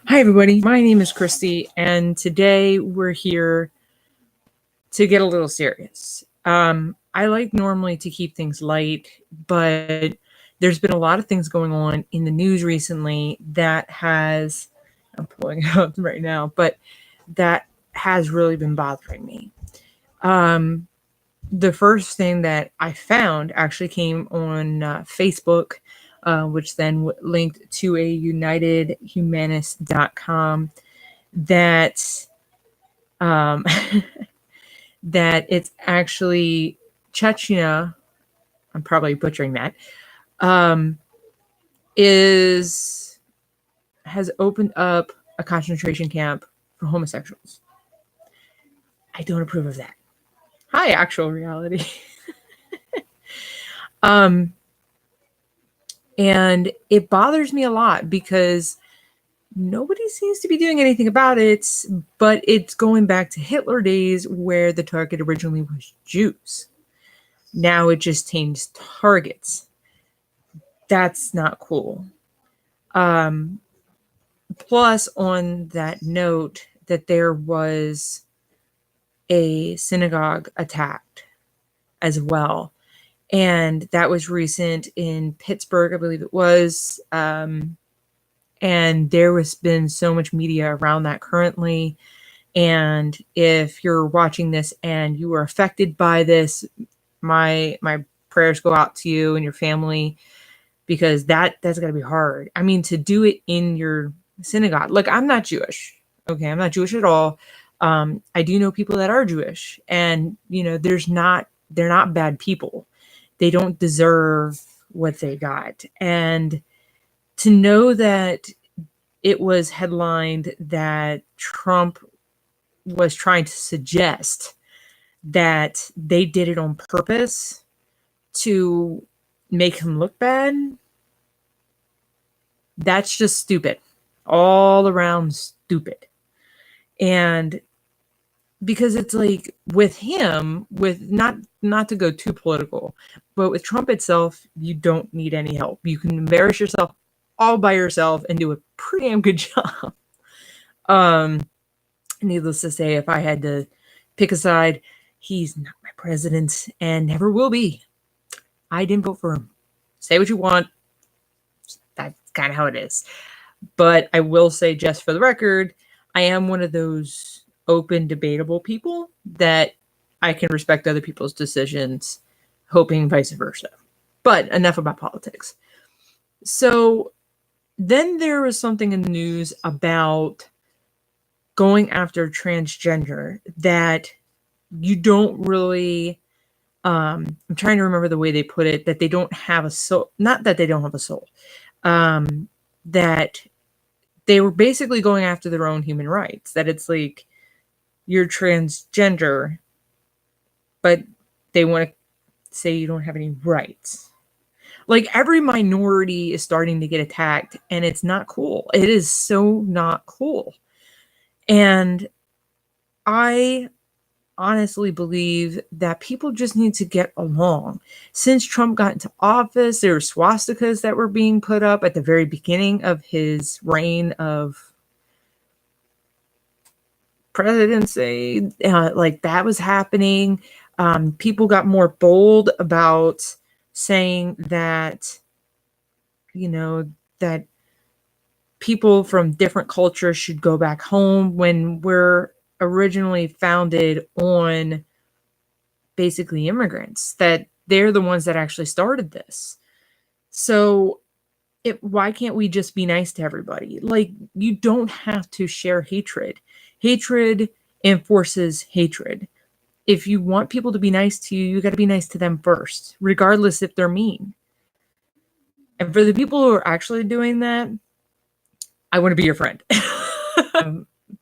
Hi, everybody. My name is Christy, and today we're here to get a little serious. I like normally to keep things light, but there's been a lot of things going on in the news recently that has, I'm pulling it up right now, but that has really been bothering me. Um, the first thing that I found actually came on Facebook, which then linked to a unitedhumanist.com that um, that it's actually Chechnya. I'm probably butchering that. Um, is has opened up a concentration camp for homosexuals. I don't approve of that. Hi, actual reality. um, and it bothers me a lot because nobody seems to be doing anything about it, but it's going back to Hitler days where the target originally was Jews. Now it just changed targets. That's not cool. Um, Plus, on that note, that there was a synagogue attacked as well. And that was recent in Pittsburgh, I believe it was. And there has been so much media around that currently. And if you're watching this and you were affected by this, my prayers go out to you and your family, because that's got to be hard. I mean, to do it in your synagogue. Look, I'm not Jewish. Okay, I'm not Jewish at all. I do know people that are Jewish, and they're not bad people. They don't deserve what they got. And to know that it was headlined that Trump was trying to suggest that they did it on purpose to make him look bad, that's just stupid. All around stupid. And because it's like with him, with not to go too political, but with Trump itself, you don't need any help. You can embarrass yourself all by yourself and do a pretty damn good job. Um, Needless to say, if I had to pick a side, he's not my president and never will be. I didn't vote for him. Say what you want. That's kind of how it is. But I will say, just for the record, I am one of those open, debatable people that I can respect other people's decisions, hoping vice versa. But enough about politics. So then there was something in the news about going after transgender that you don't really. I'm trying to remember the way they put it, that they don't have a soul. Not that they don't have a soul. That they were basically going after their own human rights. That it's like, you're transgender, but they want to say you don't have any rights. Like, every minority is starting to get attacked, and it's not cool. It is so not cool. And I honestly believe that people just need to get along. Since Trump got into office, there were swastikas that were being put up at the very beginning of his reign of presidency. Like, that was happening. People got more bold about saying that, that people from different cultures should go back home, when we're originally founded on basically immigrants, that they're the ones that actually started this. So why can't we just be nice to everybody? Like, you don't have to share hatred. Hatred enforces hatred. If you want people to be nice to you, you got to be nice to them first, regardless if they're mean. And for the people who are actually doing that, I want to be your friend.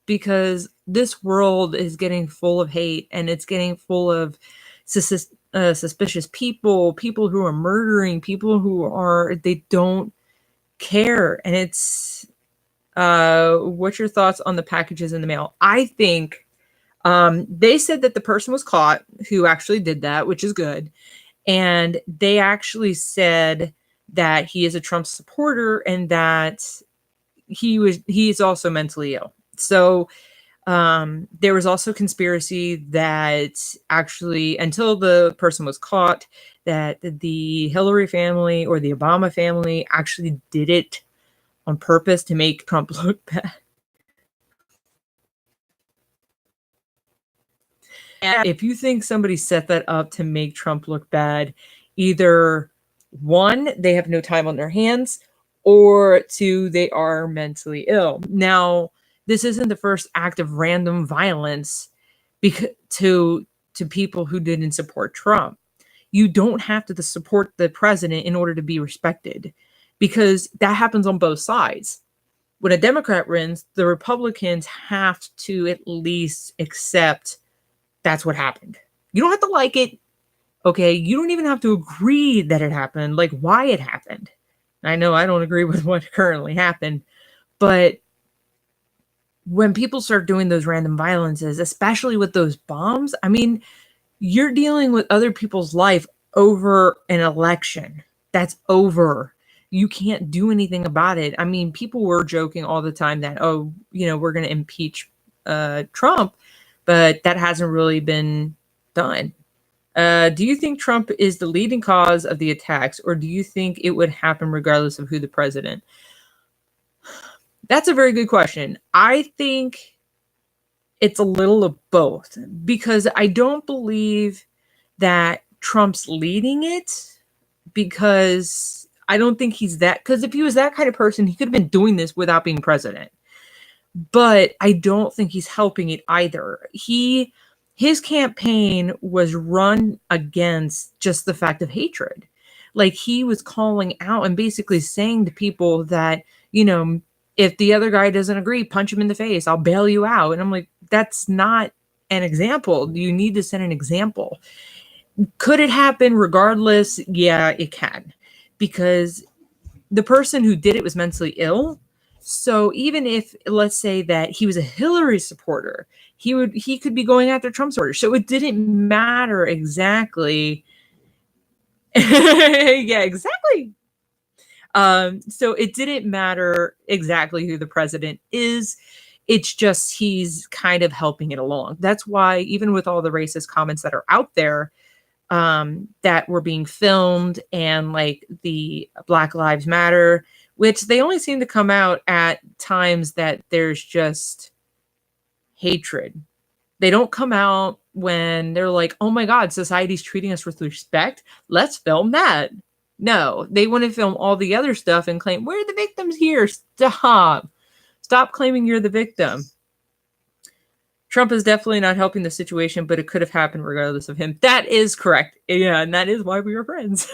Because this world is getting full of hate, and it's getting full of suspicious people who are murdering, people they don't care. And it's, what's your thoughts on the packages in the mail? I think they said that the person was caught who actually did that, which is good. And they actually said that he is a Trump supporter, and that he's also mentally ill. So there was also conspiracy that actually, until the person was caught, that the Hillary family or the Obama family actually did it on purpose to make Trump look bad. And if you think somebody set that up to make Trump look bad, either one, they have no time on their hands, or two, they are mentally ill. Now, this isn't the first act of random violence because to people who didn't support Trump. You don't have to support the president in order to be respected, because that happens on both sides. When a Democrat wins, the Republicans have to at least accept that's what happened. You don't have to like it. Okay. You don't even have to agree that it happened, like why it happened. I know I don't agree with what currently happened, but when people start doing those random violences, especially with those bombs, I mean, you're dealing with other people's life over an election. That's over. You can't do anything about it. I mean, people were joking all the time that, oh, we're going to impeach Trump, but that hasn't really been done. Do you think Trump is the leading cause of the attacks, or do you think it would happen regardless of who the president? That's a very good question. I think it's a little of both, because I don't believe that Trump's leading it, because I don't think he's that, because if he was that kind of person, he could have been doing this without being president. But I don't think he's helping it either. His campaign was run against just the fact of hatred. Like, he was calling out and basically saying to people that, if the other guy doesn't agree, punch him in the face. I'll bail you out. And I'm like, that's not an example. You need to set an example. Could it happen regardless? Yeah, it can. Because the person who did it was mentally ill. So even if, let's say that he was a Hillary supporter, he could be going after Trump supporters. So it didn't matter exactly. Yeah, exactly. So it didn't matter exactly who the president is. It's just he's kind of helping it along. That's why even with all the racist comments that are out there, that were being filmed, and like the Black Lives Matter, which they only seem to come out at times that there's just hatred. They don't come out when they're like, oh my God, society's treating us with respect. Let's film that. No, they want to film all the other stuff and claim, we're the victims here. Stop claiming you're the victim. Trump is definitely not helping the situation, but it could have happened regardless of him. That is correct. Yeah, and that is why we were friends.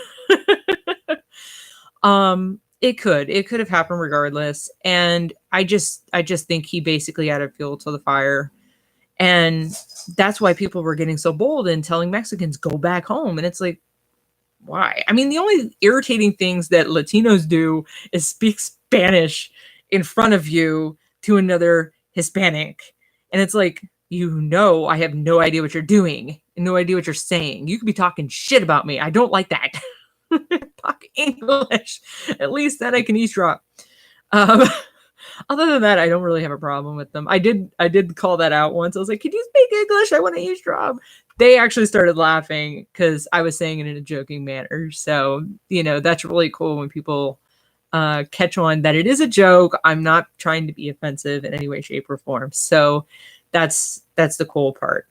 It could have happened regardless. And I just think he basically added fuel to the fire. And that's why people were getting so bold and telling Mexicans, go back home. And it's like, why? I mean, the only irritating things that Latinos do is speak Spanish in front of you to another Hispanic. And it's like, I have no idea what you're doing and no idea what you're saying. You could be talking shit about me. I don't like that. Talk English. At least then I can eavesdrop. Other than that, I don't really have a problem with them. I did call that out once. I was like, can you speak English? I want to eavesdrop. They actually started laughing because I was saying it in a joking manner. So, that's really cool when people catch on that it is a joke. I'm not trying to be offensive in any way, shape, or form. So that's the cool part.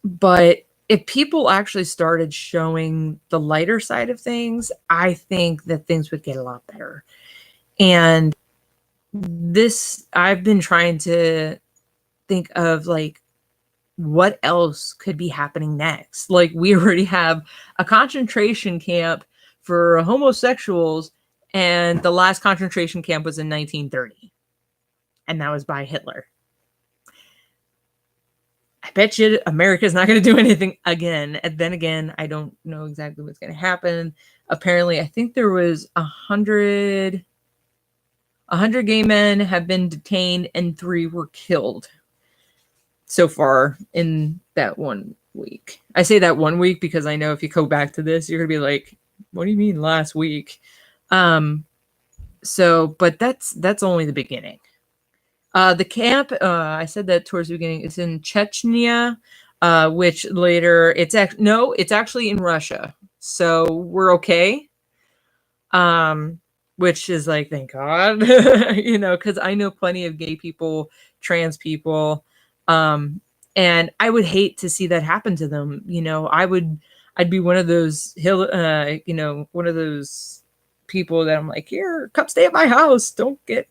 But if people actually started showing the lighter side of things, I think that things would get a lot better. And I've been trying to think of like, what else could be happening next? Like, we already have a concentration camp for homosexuals, and the last concentration camp was in 1930. And that was by Hitler. I bet you America's not going to do anything again. And then again, I don't know exactly what's going to happen. Apparently, I think there was 100 gay men have been detained and 3 were killed so far in that 1 week. I say that 1 week because I know if you go back to this, you're going to be like, what do you mean last week? So, but that's only the beginning. The camp, I said that towards the beginning, is in Chechnya, which later it's actually in Russia. So we're okay. Which is like, thank God, because I know plenty of gay people, trans people, and I would hate to see that happen to them. I'd be one of those one of those people that I'm like, here, come stay at my house. Don't get,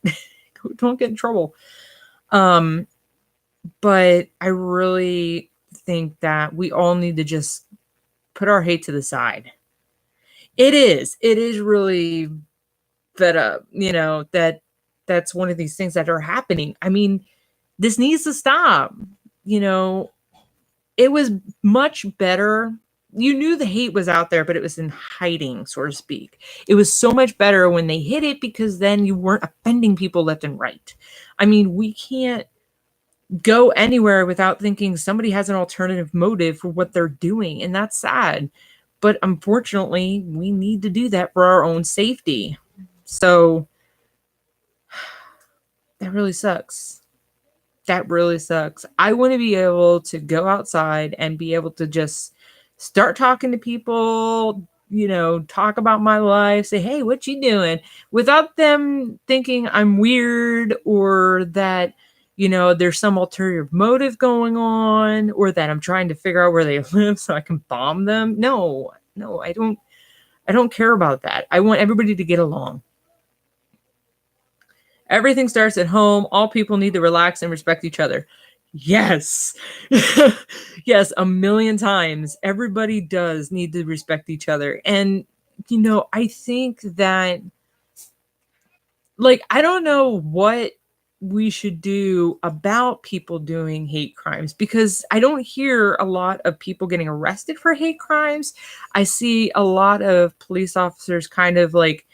don't get in trouble. But I really think that we all need to just put our hate to the side. It is really fed up, that's one of these things that are happening. I mean, this needs to stop. It was much better. You knew the hate was out there, but it was in hiding, so to speak. It was so much better when they hit it, because then you weren't offending people left and right. I mean, we can't go anywhere without thinking somebody has an alternative motive for what they're doing, and that's sad. But unfortunately, we need to do that for our own safety. So that really sucks. That really sucks. I want to be able to go outside and be able to just start talking to people, talk about my life, say, hey, what you doing? Without them thinking I'm weird, or that, there's some ulterior motive going on, or that I'm trying to figure out where they live so I can bomb them. No, I don't care about that. I want everybody to get along. Everything starts at home. All people need to relax and respect each other. Yes. Yes, a million times. Everybody does need to respect each other. And, I think that, I don't know what we should do about people doing hate crimes, because I don't hear a lot of people getting arrested for hate crimes. I see a lot of police officers kind of like,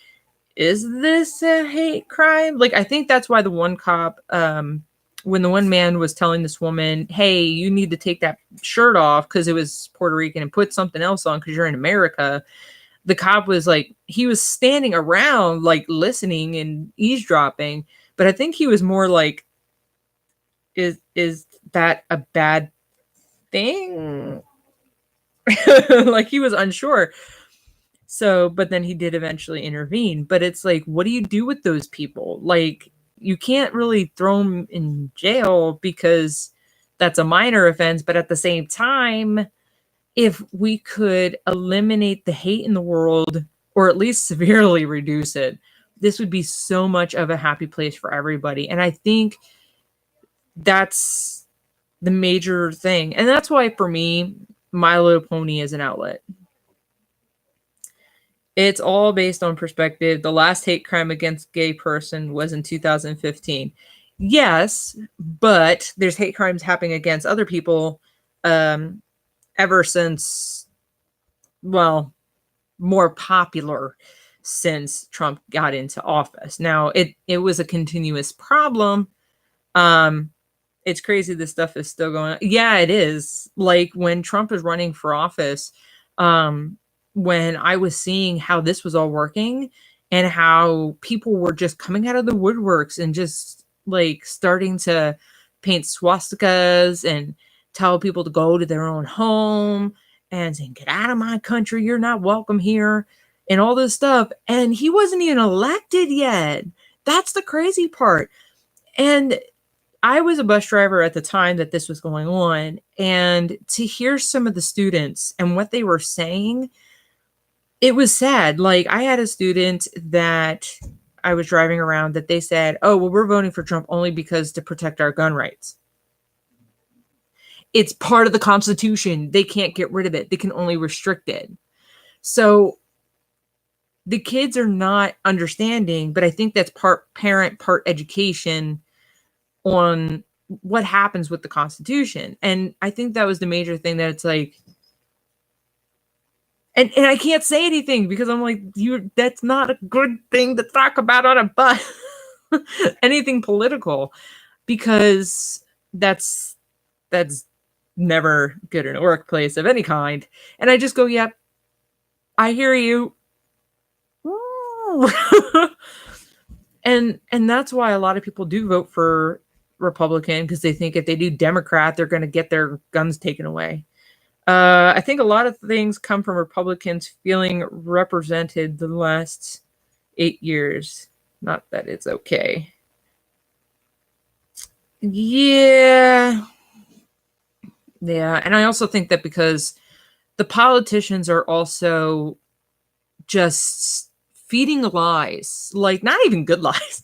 is this a hate crime? I think that's why the one cop, when the one man was telling this woman, hey, you need to take that shirt off because it was Puerto Rican, and put something else on because you're in America. The cop was like, he was standing around, listening and eavesdropping. But I think he was more like, is that a bad thing? He was unsure. So, but then he did eventually intervene. But it's like, what do you do with those people? You can't really throw them in jail because that's a minor offense. But at the same time, if we could eliminate the hate in the world, or at least severely reduce it, this would be so much of a happy place for everybody. And I think that's the major thing. And that's why, for me, My Little Pony is an outlet. It's all based on perspective. The last hate crime against gay person was in 2015. Yes, but there's hate crimes happening against other people ever since, well, more popular since Trump got into office. Now, it was a continuous problem. It's crazy this stuff is still going on. Yeah, it is. When Trump was running for office, when I was seeing how this was all working, and how people were just coming out of the woodworks and just starting to paint swastikas and tell people to go to their own home and saying, get out of my country, you're not welcome here, and all this stuff. And he wasn't even elected yet. That's the crazy part. And I was a bus driver at the time that this was going on, and to hear some of the students and what they were saying, it was sad. I had a student that I was driving around that they said, oh, well, we're voting for Trump only because to protect our gun rights. It's part of the Constitution. They can't get rid of it. They can only restrict it. So the kids are not understanding, but I think that's part parent, part education on what happens with the Constitution. And I think that was the major thing, that it's like, and I can't say anything because I'm like, that's not a good thing to talk about on a bus. Anything political, because that's never good in a workplace of any kind. And I just go, yep, I hear you. And that's why a lot of people do vote for Republican, because they think if they do Democrat, they're going to get their guns taken away. I think a lot of things come from Republicans feeling represented the last 8 years. Not that it's okay. Yeah. Yeah. And I also think that because the politicians are also just feeding lies, like not even good lies.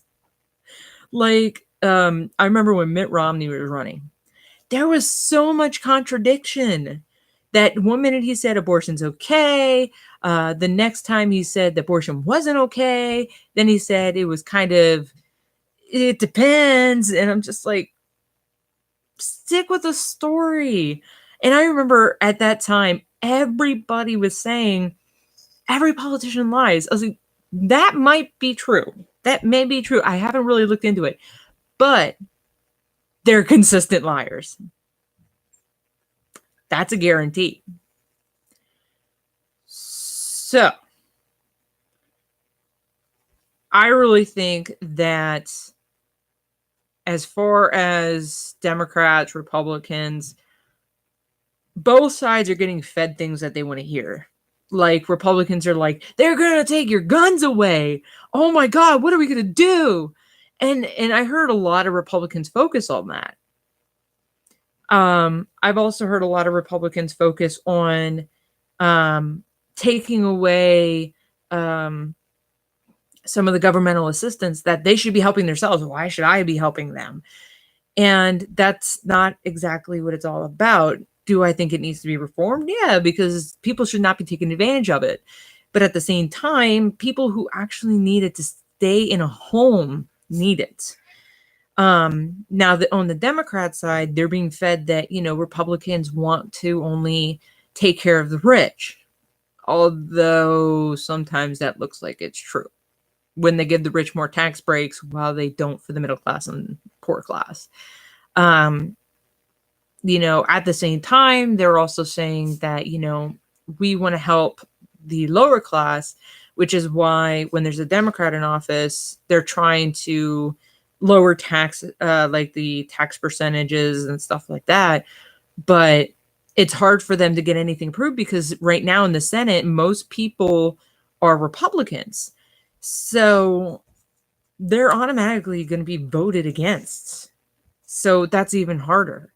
Like, I remember when Mitt Romney was running, there was so much contradiction that one minute he said abortion's okay. The next time he said that abortion wasn't okay. Then he said it was kind of, it depends. And I'm just like, stick with the story. And I remember at that time, everybody was saying every politician lies. I was like, that might be true. That may be true. I haven't really looked into it, but they're consistent liars. That's a guarantee. So I really think that as far as Democrats, Republicans, both sides are getting fed things that they want to hear. Like Republicans are like, they're going to take your guns away. Oh my God, what are we going to do? And I heard a lot of Republicans focus on that. I've also heard a lot of Republicans focus on taking away some of the governmental assistance that they should be helping themselves. Why should I be helping them? And that's not exactly what it's all about. Do I think it needs to be reformed? Yeah, because people should not be taking advantage of it. But at the same time, people who actually need it to stay in a home need it. Now that on the Democrat side, they're being fed that, Republicans want to only take care of the rich. Although sometimes that looks like it's true when they give the rich more tax breaks while they don't for the middle class and poor class. At the same time, they're also saying that, we want to help the lower class, which is why when there's a Democrat in office, they're trying to lower tax, like the tax percentages and stuff like that. But it's hard for them to get anything approved because right now in the Senate, most people are Republicans. So they're automatically going to be voted against. So that's even harder.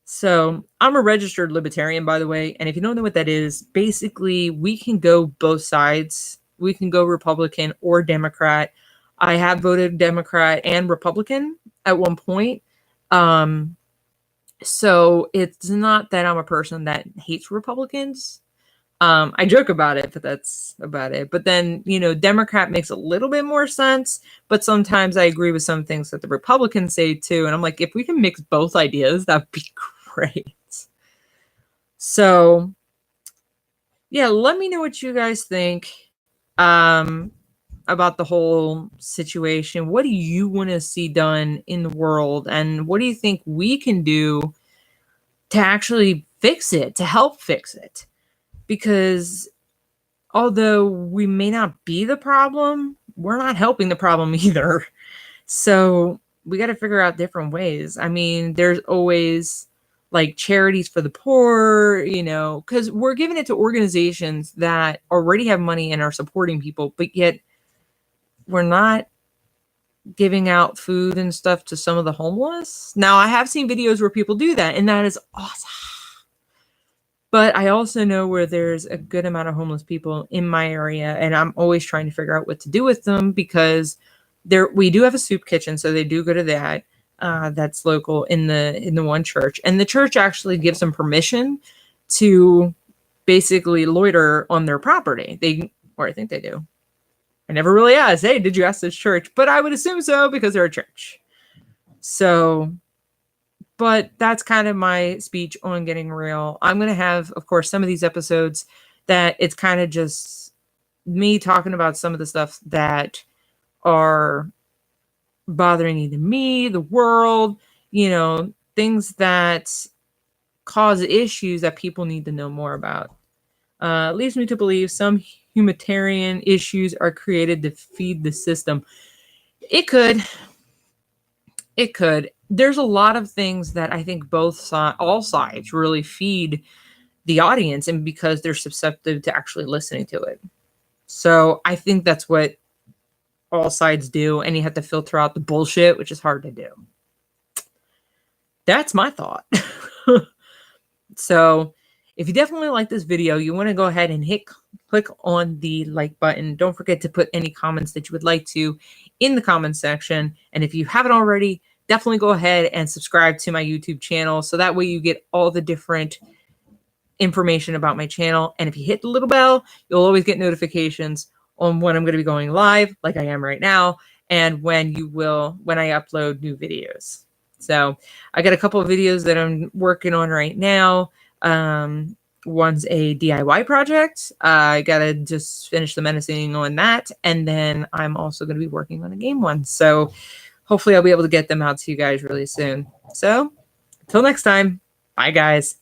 So I'm a registered libertarian, by the way. And if you don't know what that is, basically we can go both sides. We can go Republican or Democrat. I have voted Democrat and Republican at one point. So it's not that I'm a person that hates Republicans. I joke about it, but that's about it. But then, Democrat makes a little bit more sense, but sometimes I agree with some things that the Republicans say too. And I'm like, if we can mix both ideas, that'd be great. So yeah, let me know what you guys think about the whole situation. What do you want to see done in the world? And what do you think we can do to actually fix it, to help fix it? Because although we may not be the problem, we're not helping the problem either. So we got to figure out different ways. I mean, there's always like charities for the poor, because we're giving it to organizations that already have money and are supporting people, but yet we're not giving out food and stuff to some of the homeless. Now, I have seen videos where people do that, and that is awesome. But I also know where there's a good amount of homeless people in my area, and I'm always trying to figure out what to do with them because we do have a soup kitchen, so they do go to that. That's local in the one church, and the church actually gives them permission to basically loiter on their property. Or I think they do. I never really asked, hey, did you ask this church? But I would assume so because they're a church. So. But that's kind of my speech on getting real. I'm going to have, of course, some of these episodes that it's kind of just me talking about some of the stuff that are bothering either me, the world, things that cause issues that people need to know more about. Leads me to believe some humanitarian issues are created to feed the system. It could. It could. There's a lot of things that I think all sides really feed the audience, and because they're susceptible to actually listening to it. So I think that's what all sides do, and you have to filter out the bullshit, which is hard to do. That's my thought. So if you definitely like this video, you want to go ahead and click on the like button. Don't forget to put any comments that you would like to in the comment section. And if you haven't already, definitely go ahead and subscribe to my YouTube channel, so that way you get all the different information about my channel. And if you hit the little bell, you'll always get notifications on when I'm going to be going live, like I am right now, and when I upload new videos. So I got a couple of videos that I'm working on right now. One's a DIY project. I got to just finish the menacing on that. And then I'm also going to be working on a game one. So hopefully I'll be able to get them out to you guys really soon. So until next time, bye guys.